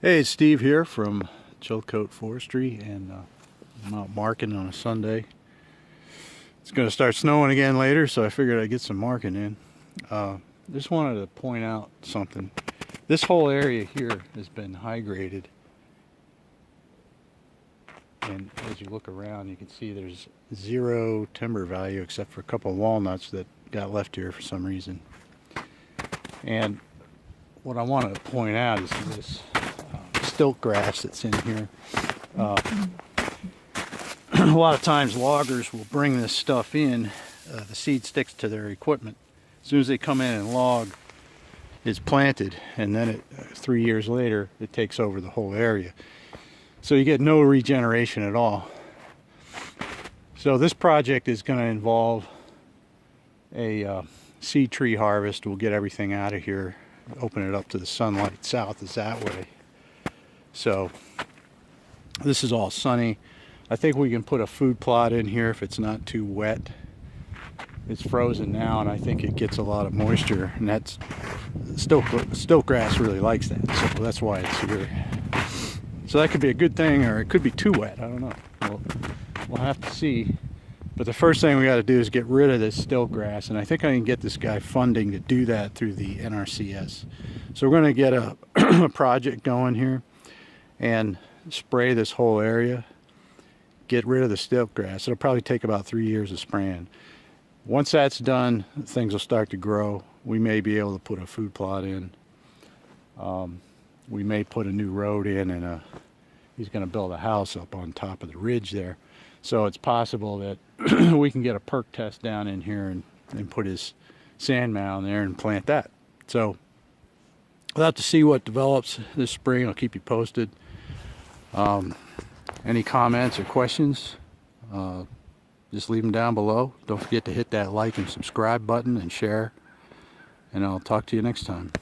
Hey, it's Steve here from Chilcote Forestry, and I'm out marking on a Sunday. It's going to start snowing again later, so I figured I'd get some marking in. Just wanted to point out something. This whole area here has been high graded, and as you look around you can see there's zero timber value except for a couple of walnuts that got left here for some reason. And what I want to point out is this Stiltgrass that's in here. A lot of times loggers will bring this stuff in. The seed sticks to their equipment. As soon as they come in and log, it's planted, and then 3 years later it takes over the whole area. So you get no regeneration at all. So this project is going to involve a seed tree harvest. We'll get everything out of here, open it up to the sunlight. South is that way. So this is all sunny. I think we can put a food plot in here if it's not too wet. It's frozen now, and I think it gets a lot of moisture, and that's Stiltgrass really likes that, so that's why it's here. So that could be a good thing, or it could be too wet. I don't know. We'll have to see. But the first thing we got to do is get rid of this Stiltgrass, and I think I can get this guy funding to do that through the NRCS. So we're going to get a project going here and spray this whole area, get rid of the Stiltgrass. It'll probably take about 3 years of spraying. Once that's done, things will start to grow. We may be able to put a food plot in. We may put a new road in, and he's going to build a house up on top of the ridge there. So it's possible that we can get a perk test down in here and put his sand mound there and plant that. So we'll have to see what develops this spring. I'll keep you posted. Any comments or questions, just leave them down below. Don't forget to hit that like and subscribe button and share, and I'll talk to you next time.